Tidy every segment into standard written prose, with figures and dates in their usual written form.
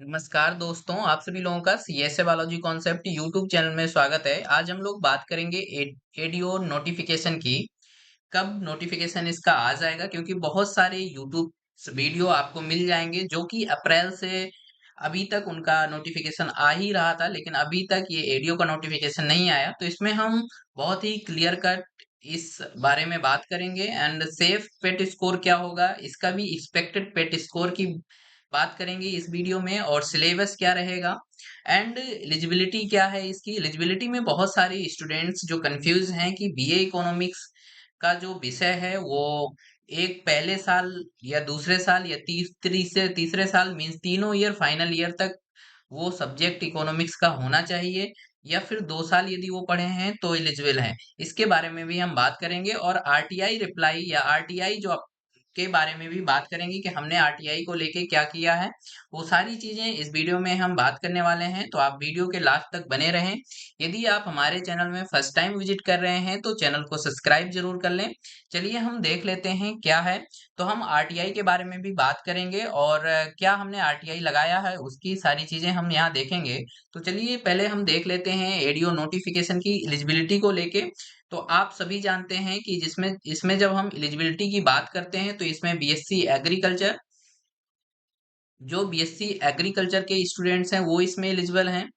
नमस्कार दोस्तों, आप सभी लोगों का CSA biology concept YouTube channel में स्वागत है। आज हम लोग बात करेंगे एडीओ नोटिफिकेशन की। कब नोटिफिकेशन इसका आ जाएगा, क्योंकि बहुत सारे यूट्यूब वीडियो आपको मिल जाएंगे जो कि अप्रैल से अभी तक उनका नोटिफिकेशन आ ही रहा था, लेकिन अभी तक ये एडीओ का नोटिफिकेशन नहीं आया। तो इसमें हम बहुत ही क्लियर कट इस बारे में बात करेंगे। एंड सेफ पेट स्कोर क्या होगा, इसका भी एक्सपेक्टेड पेट स्कोर की बात करेंगे इस वीडियो में, और सिलेबस क्या रहेगा एंड एलिजिबिलिटी क्या है। इसकी एलिजिबिलिटी में बहुत सारे स्टूडेंट्स जो कंफ्यूज हैं कि बीए इकोनॉमिक्स का जो विषय है वो एक पहले साल या दूसरे साल या तीसरे साल मीन्स तीनों ईयर फाइनल ईयर तक वो सब्जेक्ट इकोनॉमिक्स का होना चाहिए, या फिर 2 साल यदि वो पढ़े हैं तो एलिजिबल हैं। इसके बारे में भी हम बात करेंगे, और आरटीआई रिप्लाई या आरटीआई जो के बारे में भी बात करेंगे कि हमने आरटीआई को लेके क्या किया है। वो सारी चीजें इस वीडियो में हम बात करने वाले हैं, तो आप वीडियो के लास्ट तक बने रहें। यदि आप हमारे चैनल में फर्स्ट टाइम विजिट कर रहे हैं तो चैनल को सब्सक्राइब जरूर कर लें। चलिए हम देख लेते हैं क्या है। तो हम आरटीआई के बारे में भी बात करेंगे, और क्या हमने आरटीआई लगाया है उसकी सारी चीजें हम यहाँ देखेंगे। तो चलिए पहले हम देख लेते हैं एडीओ नोटिफिकेशन की एलिजिबिलिटी को लेके। तो आप सभी जानते हैं कि जिसमें इसमें जब हम एलिजिबिलिटी की बात करते हैं तो इसमें बीएससी एग्रीकल्चर, जो बीएससी एग्रीकल्चर के स्टूडेंट्स हैं वो इसमें एलिजिबल हैं।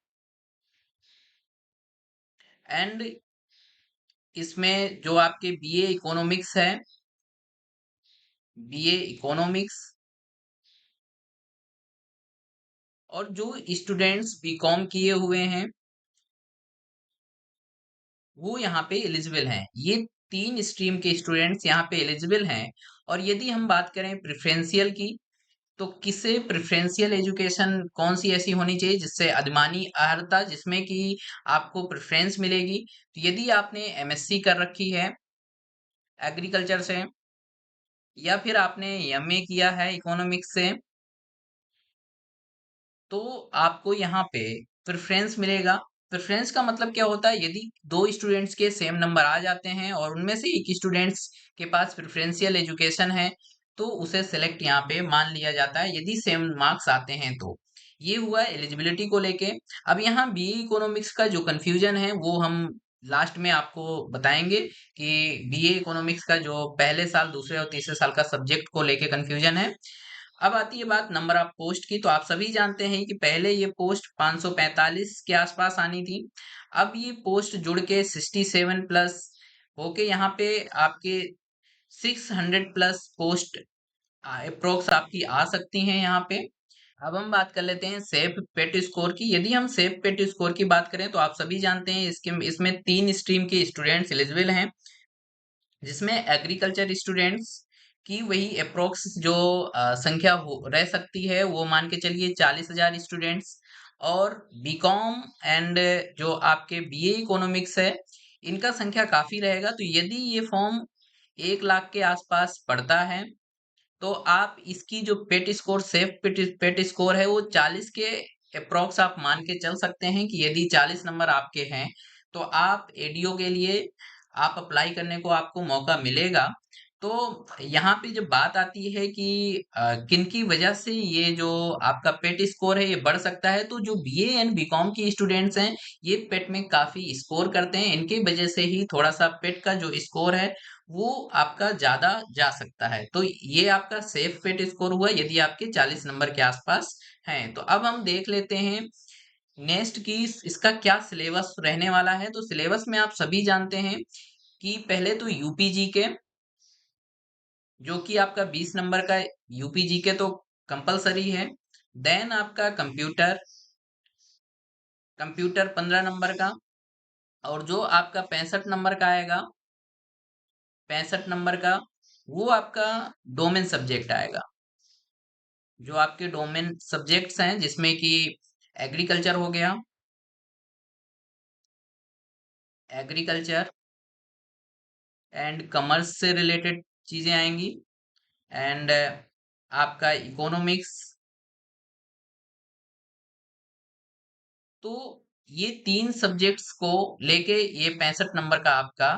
एंड इसमें जो आपके बीए इकोनॉमिक्स है, बीए इकोनॉमिक्स, और जो स्टूडेंट्स बीकॉम किए हुए हैं वो यहाँ पे एलिजिबल हैं। ये तीन स्ट्रीम के स्टूडेंट्स यहाँ पे एलिजिबल हैं। और यदि हम बात करें प्रेफरेंशियल की, तो किसे प्रेफरेंशियल एजुकेशन कौन सी ऐसी होनी चाहिए जिससे अधिमानी अर्हता, जिसमें कि आपको प्रेफरेंस मिलेगी। तो यदि आपने एमएससी कर रखी है एग्रीकल्चर से, या फिर आपने एमए किया है इकोनॉमिक्स से, तो आपको यहाँ पे प्रेफरेंस मिलेगा। प्रेफरेंस का मतलब क्या होता है, यदि दो स्टूडेंट्स के सेम नंबर आ जाते हैं और उनमें से एक स्टूडेंट्स के पास प्रेफरेंशियल एजुकेशन है, तो उसे सेलेक्ट यहाँ पे मान लिया जाता है यदि सेम मार्क्स आते हैं तो। ये हुआ एलिजिबिलिटी को लेके। अब यहाँ बीए इकोनॉमिक्स का जो कंफ्यूजन है वो हम लास्ट में आपको बताएंगे कि बीए इकोनॉमिक्स का जो पहले साल दूसरे और तीसरे साल का सब्जेक्ट को लेके कंफ्यूजन है। अब आती है बात नंबर ऑफ पोस्ट की। तो आप सभी जानते हैं कि पहले ये पोस्ट 545 के आसपास आनी थी। अब ये पोस्ट जुड़ के 67 प्लस होके यहाँ पे आपके 600 प्लस पोस्ट अप्रोक्स आपकी आ सकती हैं यहाँ पे। अब हम बात कर लेते हैं सेफ पेट स्कोर की। यदि हम सेफ पेट स्कोर की बात करें तो आप सभी जानते हैं इसके इसमें तीन स्ट्रीम के स्टूडेंट्स एलिजिबल हैं, जिसमें एग्रीकल्चर स्टूडेंट्स की वही अप्रोक्स जो संख्या हो रह सकती है वो मान के चलिए 40,000 स्टूडेंट्स। और बीकॉम एंड जो आपके बीए इकोनॉमिक्स है, इनका संख्या काफी रहेगा। तो यदि ये फॉर्म 1 लाख के आसपास पड़ता है तो आप इसकी जो पेट स्कोर सेफ पेट स्कोर है वो 40 के अप्रोक्स आप मान के चल सकते हैं कि यदि 40 नंबर आपके हैं तो आप एडीओ के लिए आप अप्लाई करने को आपको मौका मिलेगा। तो यहाँ पे जब बात आती है कि किन की वजह से ये जो आपका पेट स्कोर है ये बढ़ सकता है, तो जो बीए एंड बीकॉम की स्टूडेंट्स हैं ये पेट में काफी स्कोर करते हैं, इनकी वजह से ही थोड़ा सा पेट का जो स्कोर है वो आपका ज्यादा जा सकता है। तो ये आपका सेफ पेट स्कोर हुआ यदि आपके 40 नंबर के आसपास हैं। तो अब हम देख लेते हैं नेक्स्ट की इसका क्या सिलेबस रहने वाला है। तो सिलेबस में आप सभी जानते हैं कि पहले तो यूपीजी के, जो कि आपका 20 नंबर का यूपीजी के तो कंपलसरी है। देन आपका कंप्यूटर, कंप्यूटर 15 नंबर का। और जो आपका 65 नंबर का आएगा, 65 नंबर का वो आपका डोमेन सब्जेक्ट आएगा। जो आपके डोमेन सब्जेक्ट्स हैं जिसमें कि एग्रीकल्चर हो गया, एग्रीकल्चर एंड कॉमर्स से रिलेटेड चीजें आएंगी। एंड आपका इकोनॉमिक्स। तो ये तीन सब्जेक्ट्स को लेके ये 65 नंबर का आपका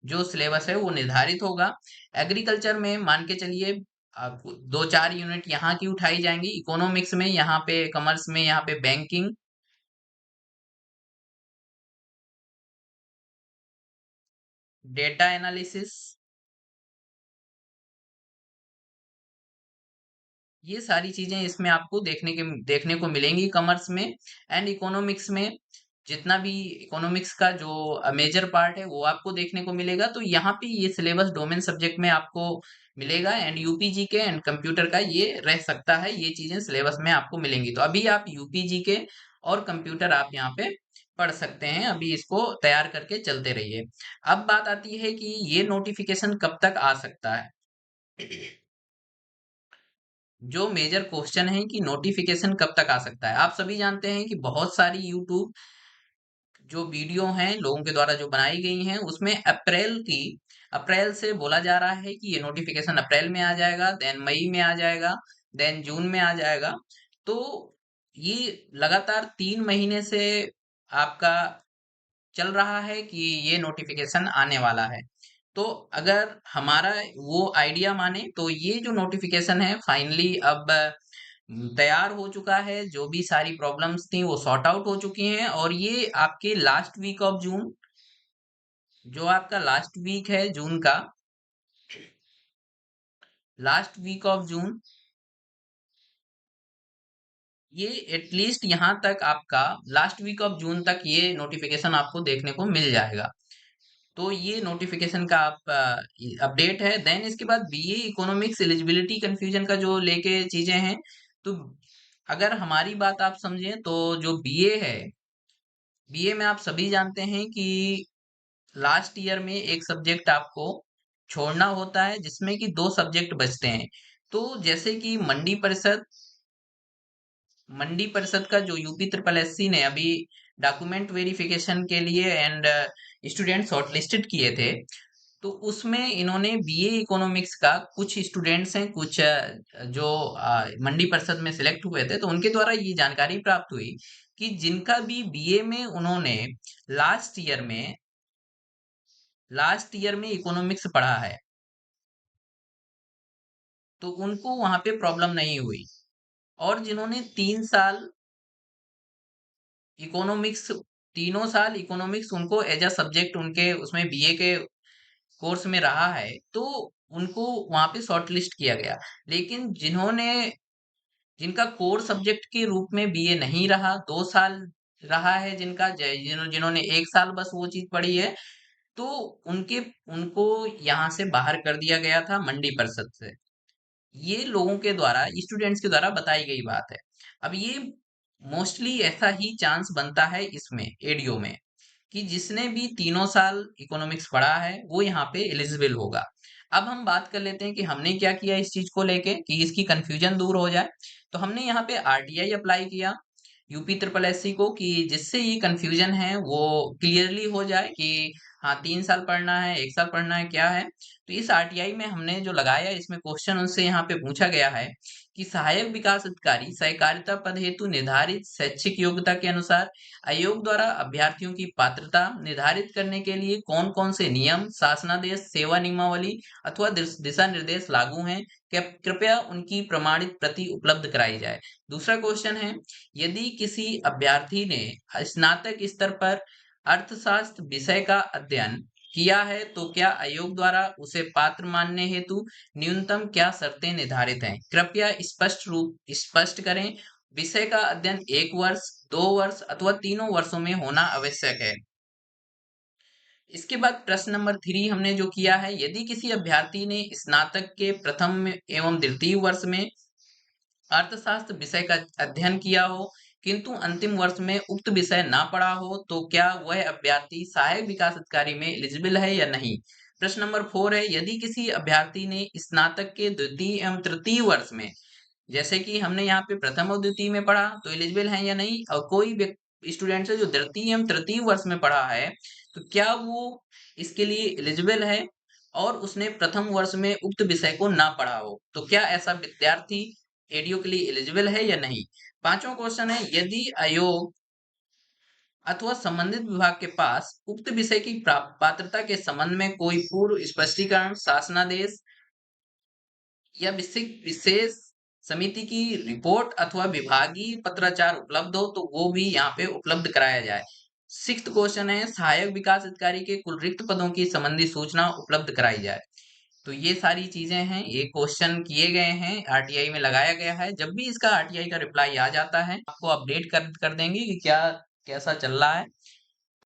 जो सिलेबस है वो निर्धारित होगा। एग्रीकल्चर में मान के चलिए आपको 2-4 यूनिट यहाँ की उठाई जाएंगी इकोनॉमिक्स में, यहाँ पे कॉमर्स में, यहाँ पे बैंकिंग, डेटा एनालिसिस, ये सारी चीजें इसमें आपको देखने को मिलेंगी कॉमर्स में। एंड इकोनॉमिक्स में जितना भी इकोनॉमिक्स का जो मेजर पार्ट है वो आपको देखने को मिलेगा। तो यहाँ पे ये सिलेबस डोमेन सब्जेक्ट में आपको मिलेगा। एंड यूपीजी के एंड कंप्यूटर का ये रह सकता है, ये चीजें सिलेबस में आपको मिलेंगी। तो अभी आप यूपीजी के और कंप्यूटर आप यहाँ पे पढ़ सकते हैं, अभी इसको तैयार करके चलते रहिए। अब बात आती है कि ये नोटिफिकेशन कब तक आ सकता है। जो मेजर क्वेश्चन है कि नोटिफिकेशन कब तक आ सकता है। आप सभी जानते हैं कि बहुत सारी यूट्यूब जो वीडियो हैं लोगों के द्वारा जो बनाई गई हैं उसमें अप्रैल से बोला जा रहा है कि ये नोटिफिकेशन अप्रैल में आ जाएगा, देन मई में आ जाएगा, देन जून में आ जाएगा। तो ये लगातार 3 महीने से आपका चल रहा है कि ये नोटिफिकेशन आने वाला है। तो अगर हमारा वो आइडिया माने तो ये जो नोटिफिकेशन है फाइनली अब तैयार हो चुका है। जो भी सारी प्रॉब्लम्स थी वो सॉर्ट आउट हो चुकी हैं, और ये आपके लास्ट वीक ऑफ जून, जो आपका लास्ट वीक है जून का, लास्ट वीक ऑफ जून, ये एटलीस्ट यहाँ तक आपका लास्ट वीक ऑफ जून तक ये नोटिफिकेशन आपको देखने को मिल जाएगा। तो ये नोटिफिकेशन का आप अपडेट है। देन इसके बाद बीए इकोनॉमिक्स एलिजिबिलिटी कंफ्यूजन का जो लेके चीजें हैं, तो अगर हमारी बात आप समझें तो जो बीए है, बीए में आप सभी जानते हैं कि लास्ट ईयर में एक सब्जेक्ट आपको छोड़ना होता है जिसमें कि 2 सब्जेक्ट बचते हैं। तो जैसे कि मंडी परिषद का जो यूपी ट्रिपल एससी ने अभी डॉक्यूमेंट वेरिफिकेशन के लिए एंड स्टूडेंट शॉर्टलिस्टेड किए थे, तो उसमें इन्होंने बीए इकोनॉमिक्स का कुछ स्टूडेंट्स हैं, कुछ जो मंडी परिषद में सिलेक्ट हुए थे, तो उनके द्वारा ये जानकारी प्राप्त हुई कि जिनका भी बीए में उन्होंने लास्ट ईयर में इकोनॉमिक्स पढ़ा है, तो उनको वहां पे प्रॉब्लम नहीं हुई। और जिन्होंने 3 साल इकोनॉमिक्स, तीनों साल इकोनॉमिक्स उनको एज अ सब्जेक्ट उनके उसमें बीए के कोर्स में रहा है, तो उनको वहां पे शॉर्ट लिस्ट किया गया। लेकिन जिनका कोर सब्जेक्ट के रूप में बीए नहीं रहा, 2 साल रहा है जिनका, जिन्होंने 1 साल बस वो चीज पढ़ी है, तो उनके उनको यहाँ से बाहर कर दिया गया था मंडी परिषद से। ये लोगों के द्वारा, स्टूडेंट्स के द्वारा बताई गई बात है। अब ये मोस्टली ऐसा ही चांस बनता है इसमें एडीओ में कि जिसने भी 3 साल इकोनॉमिक्स पढ़ा है वो यहाँ पे एलिजिबल होगा। अब हम बात कर लेते हैं कि हमने क्या किया इस चीज को लेके कि इसकी कंफ्यूजन दूर हो जाए। तो हमने यहाँ पे आरटीआई अप्लाई किया यूपी ट्रिपल एससी को, कि जिससे ये कंफ्यूजन है वो क्लियरली हो जाए कि हाँ 3 साल पढ़ना है, 1 साल पढ़ना है, क्या है। तो इस आरटीआई में हमने जो लगाया, इसमें क्वेश्चन उनसे यहाँ पे पूछा गया है कि सहायक विकास अधिकारी सहकारिता पद हेतु निर्धारित शैक्षिक योग्यता के अनुसार आयोग द्वारा अभ्यर्थियों की पात्रता निर्धारित करने के लिए कौन कौन से नियम, शासनादेश, सेवा नियमावली अथवा दिशा निर्देश लागू हैं, कृपया उनकी प्रमाणित प्रति उपलब्ध कराई जाए। दूसरा क्वेश्चन है, यदि किसी अभ्यर्थी ने स्नातक स्तर पर अर्थशास्त्र विषय का अध्ययन किया है तो क्या आयोग द्वारा उसे पात्र मानने हेतु न्यूनतम क्या शर्तें निर्धारित हैं? कृपया स्पष्ट करें। विषय का अध्ययन 1 वर्ष, 2 वर्ष अथवा तीनों वर्षों में होना आवश्यक है। इसके बाद प्रश्न नंबर 3 हमने जो किया है, यदि किसी अभ्यर्थी ने स्नातक के प्रथम एवं द्वितीय वर्ष में अर्थशास्त्र विषय का अध्ययन किया हो किंतु अंतिम वर्ष में उक्त विषय ना पढ़ा हो, तो क्या वह अभ्यर्थी सहायक विकास अधिकारी में एलिजिबल है या नहीं? प्रश्न नंबर 4 है, यदि किसी अभ्यर्थी ने स्नातक के द्वितीय एवं तृतीय वर्ष में, जैसे कि हमने यहाँ पे प्रथम और द्वितीय में पढ़ा, तो एलिजिबल है या नहीं, और कोई स्टूडेंट है जो द्वितीय एवं तृतीय वर्ष में पढ़ा है, तो क्या वो इसके लिए एलिजिबल है, और उसने प्रथम वर्ष में उक्त विषय को ना पढ़ा हो, तो क्या ऐसा विद्यार्थी एडीओ के लिए एलिजिबल है या नहीं? पांचवा क्वेश्चन है, यदि आयोग अथवा संबंधित विभाग के पास उक्त विषय की पात्रता के संबंध में कोई पूर्व स्पष्टीकरण, शासनादेश या विशेष समिति की रिपोर्ट अथवा विभागीय पत्राचार उपलब्ध हो तो वो भी यहाँ पे उपलब्ध कराया जाए। 6th क्वेश्चन है सहायक विकास अधिकारी के कुल रिक्त पदों की संबंधी सूचना उपलब्ध कराई जाए। तो ये सारी चीजें हैं, ये क्वेश्चन किए गए हैं, आरटीआई में लगाया गया है। जब भी इसका आरटीआई का रिप्लाई आ जाता है आपको अपडेट कर देंगे कि क्या कैसा चल रहा है।